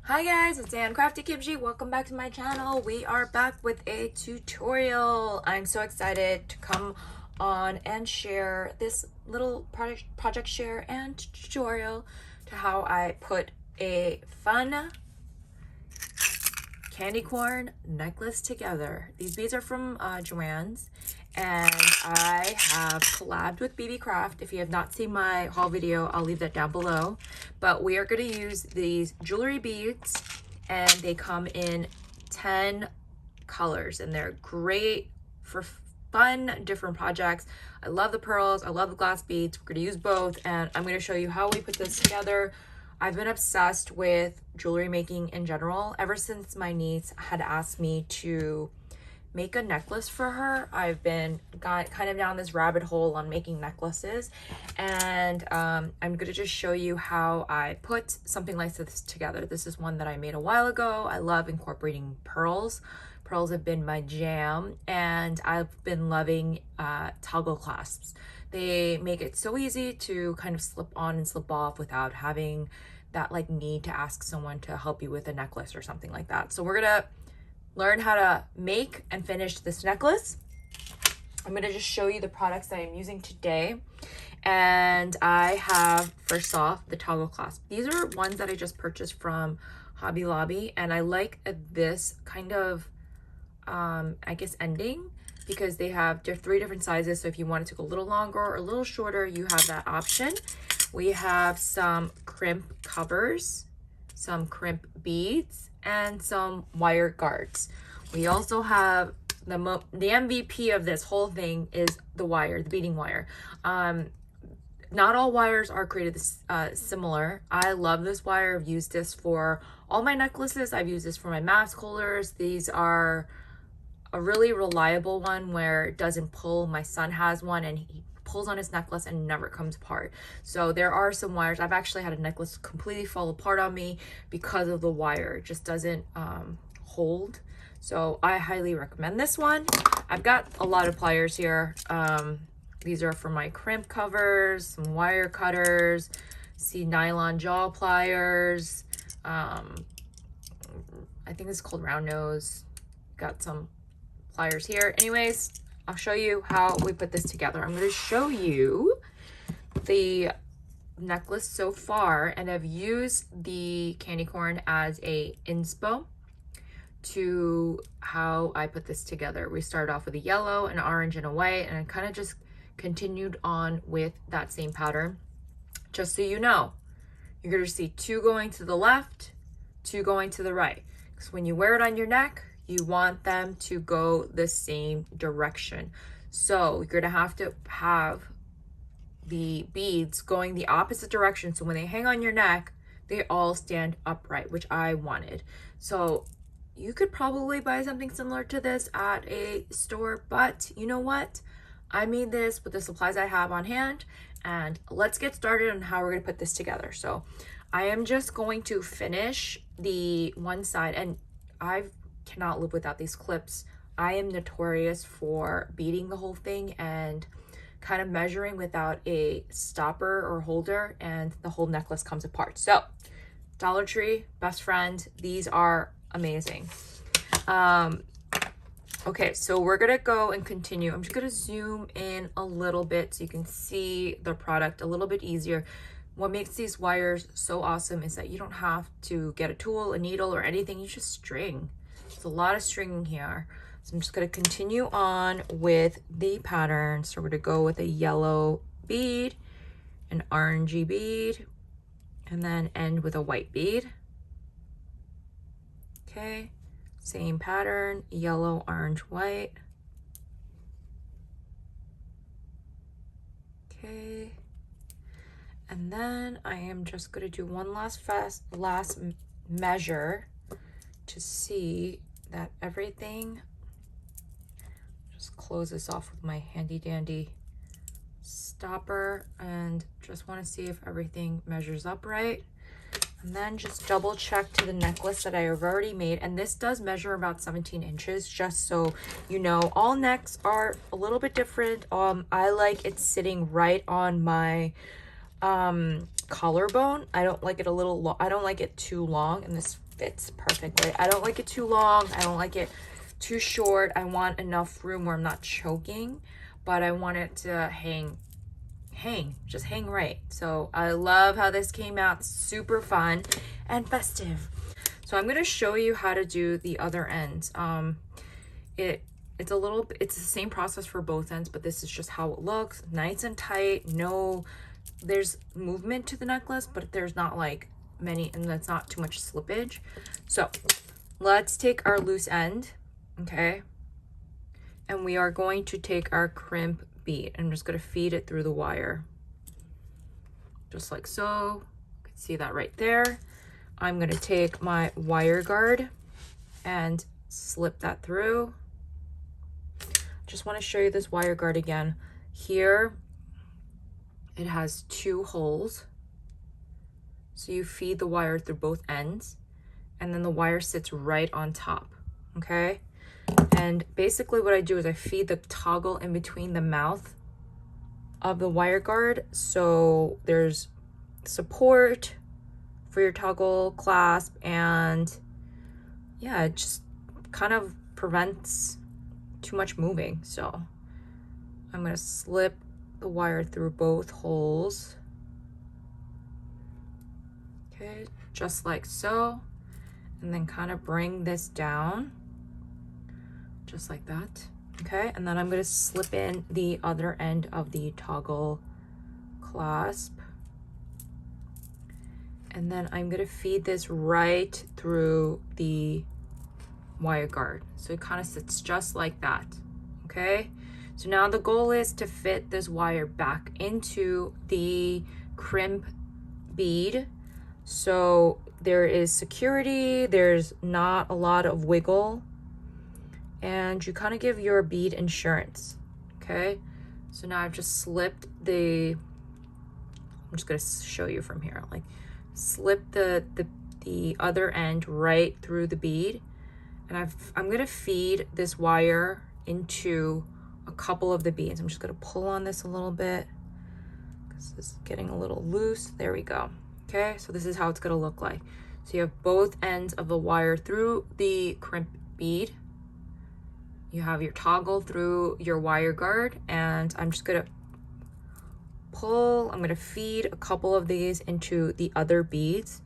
Hi guys, it's Ann Crafty Kimchi. Welcome back to my channel. We are back with a tutorial. I'm so excited to come on and share this little project share and tutorial to how I put a fun candy corn necklace together. These beads are from Joann's, and I have collabed with beebeecraft. If you have not seen my haul video, I'll leave that down below. But we are going to use these jewelry beads, and they come in 10 colors, and they're great for fun different projects. I love the pearls, I love the glass beads. We're going to use both, and I'm going to show you how we put this together. I've been obsessed with jewelry making in general ever since my niece had asked me to make a necklace for her. I've been kind of down this rabbit hole on making necklaces, and I'm going to just show you how I put something like this together. This is one that I made a while ago. I love incorporating pearls. Pearls have been my jam, and I've been loving toggle clasps. They make it so easy to kind of slip on and slip off without having that like need to ask someone to help you with a necklace or something like that. So we're gonna learn how to make and finish this necklace. I'm gonna just show you the products that I'm using today. And I have, first off, the toggle clasp. These are ones that I just purchased from Hobby Lobby, and I like this kind of I guess ending, because they have 3 different sizes. So if you want it to go a little longer or a little shorter, you have that option. We have some crimp covers, some crimp beads, and some wire guards. We also have the MVP of this whole thing is the wire, the beading wire. Not all wires are created similar. I love this wire. I've used this for all my necklaces. I've used this for my mask holders. These are a really reliable one where it doesn't pull. My son has one and he pulls on his necklace and never comes apart. So there are some wires. I've actually had a necklace completely fall apart on me because of the wire. It just doesn't hold. So I highly recommend this one. I've got a lot of pliers here. These are for my crimp covers, some wire cutters, see nylon jaw pliers. I think this is called round nose. Got some pliers here. Anyways, I'll show you how we put this together. I'm going to show you the necklace so far, and I've used the candy corn as a inspo to how I put this together. We started off with a yellow, an orange, and a white, and I kind of just continued on with that same pattern. Just so you know, you're going to see 2 going to the left, 2 going to the right. Because when you wear it on your neck, you want them to go the same direction. So you're gonna have to have the beads going the opposite direction. So when they hang on your neck, they all stand upright, which I wanted. So you could probably buy something similar to this at a store, but you know what? I made this with the supplies I have on hand, and let's get started on how we're gonna put this together. So I am just going to finish the one side, and I cannot live without these clips. I am notorious for beading the whole thing and kind of measuring without a stopper or holder, and the whole necklace comes apart. So Dollar Tree, best friend, these are amazing. Okay, so we're gonna go and continue. I'm just gonna zoom in a little bit so you can see the product a little bit easier. What makes these wires so awesome is that you don't have to get a tool, a needle, or anything. You just string. There's a lot of stringing here. So I'm just going to continue on with the pattern. So we're going to go with a yellow bead, an orangey bead, and then end with a white bead. Okay, same pattern, yellow, orange, white. Okay. And then I am just going to do one last measure to see that everything, just close this off with my handy dandy stopper, and just want to see if everything measures up right. And then just double check to the necklace that I have already made, and this does measure about 17 inches, just so you know. All necks are a little bit different. I like it sitting right on my collarbone. I don't like it I don't like it too long, and this fits perfectly. I don't like it too long. I don't like it too short. I want enough room where I'm not choking, but I want it to just hang right. So I love how this came out. Super fun and festive. So I'm going to show you how to do the other ends. It's the same process for both ends, but this is just how it looks. Nice and tight. There's movement to the necklace, but there's not like many, and that's not too much slippage. So let's take our loose end, okay? And we are going to take our crimp bead. I'm just going to feed it through the wire. Just like so. You can see that right there. I'm going to take my wire guard and slip that through. Just want to show you this wire guard again. Here, it has 2 holes. So you feed the wire through both ends, and then the wire sits right on top, okay? And basically what I do is I feed the toggle in between the mouth of the wire guard, so there's support for your toggle clasp, and yeah, it just kind of prevents too much moving. So I'm going to slip the wire through both holes, okay, just like so, and then kind of bring this down just like that, okay? And then I'm going to slip in the other end of the toggle clasp, and then I'm going to feed this right through the wire guard, so it kind of sits just like that, okay? So now the goal is to fit this wire back into the crimp bead, so there is security, there's not a lot of wiggle, and you kind of give your bead insurance, okay? So now I've just slipped I'm just going to show you from here, like slip the other end right through the bead, and I'm going to feed this wire into a couple of the beads. I'm just going to pull on this a little bit because this is getting a little loose. There we go. Okay, so this is how it's going to look like. So you have both ends of the wire through the crimp bead. You have your toggle through your wire guard, and I'm just going to I'm going to feed a couple of these into the other beads.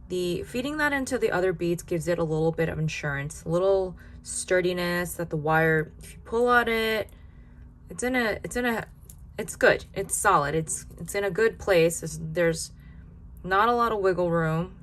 Feeding that into the other beads gives it a little bit of insurance, a little sturdiness that the wire, if you pull on it, it's good, it's solid, it's in a good place. There's not a lot of wiggle room,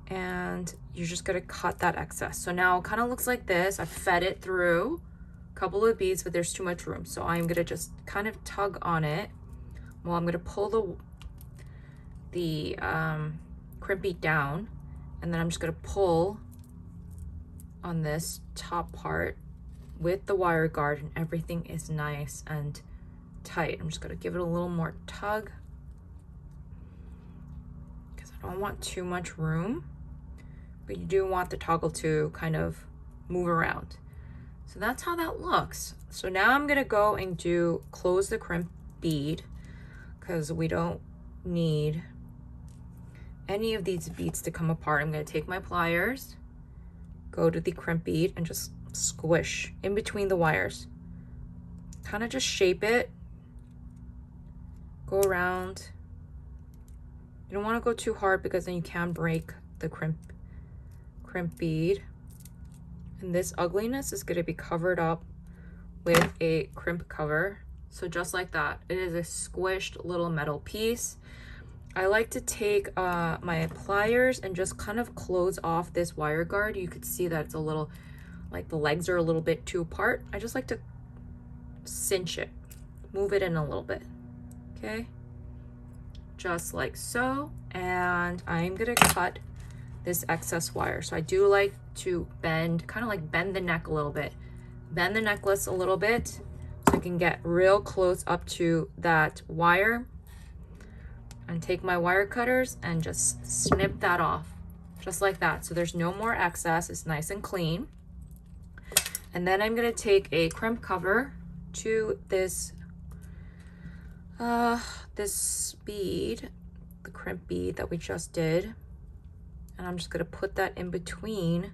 and you're just going to cut that excess. So now it kind of looks like this. I fed it through a couple of beads, but there's too much room, so I'm going to just kind of tug on it. Well, I'm going to pull the crimp bead down, and then I'm just going to pull on this top part with the wire guard, and everything is nice and tight. I'm just going to give it a little more tug because I don't want too much room, but you do want the toggle to kind of move around. So that's how that looks. So now I'm going to go and close the crimp bead because we don't need any of these beads to come apart. I'm going to take my pliers, go to the crimp bead, and just squish in between the wires. Kind of just shape it, go around. You don't want to go too hard because then you can break the crimp bead. And this ugliness is going to be covered up with a crimp cover. So just like that, it is a squished little metal piece. I like to take my pliers and just kind of close off this wire guard. You could see that it's a little, like the legs are a little bit too apart. I just like to cinch it, move it in a little bit, okay? Just like so. And I'm gonna cut this excess wire. So I do like to bend, kind of like bend the neck a little bit. Bend the necklace a little bit so I can get real close up to that wire. And take my wire cutters and just snip that off, just like that. So there's no more excess, it's nice and clean. And then I'm gonna take a crimp cover to this bead, the crimp bead that we just did. And I'm just gonna put that in between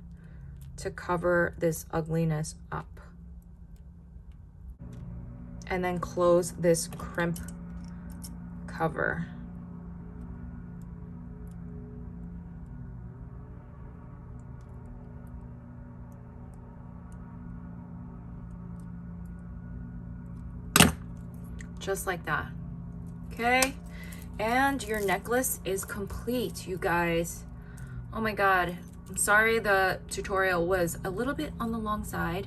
to cover this ugliness up. And then close this crimp cover. Just like that. Okay, and your necklace is complete, you guys. Oh my god, I'm sorry the tutorial was a little bit on the long side,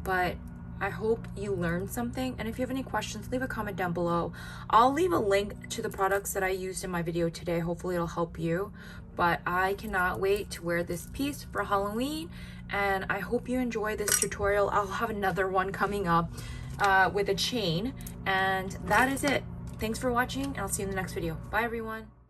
but I hope you learned something. And if you have any questions, leave a comment down below. I'll leave a link to the products that I used in my video today. Hopefully it'll help you. But I cannot wait to wear this piece for Halloween, and I hope you enjoy this tutorial. I'll have another one coming up with a chain, and that is it. Thanks for watching, and I'll see you in the next video. Bye, everyone.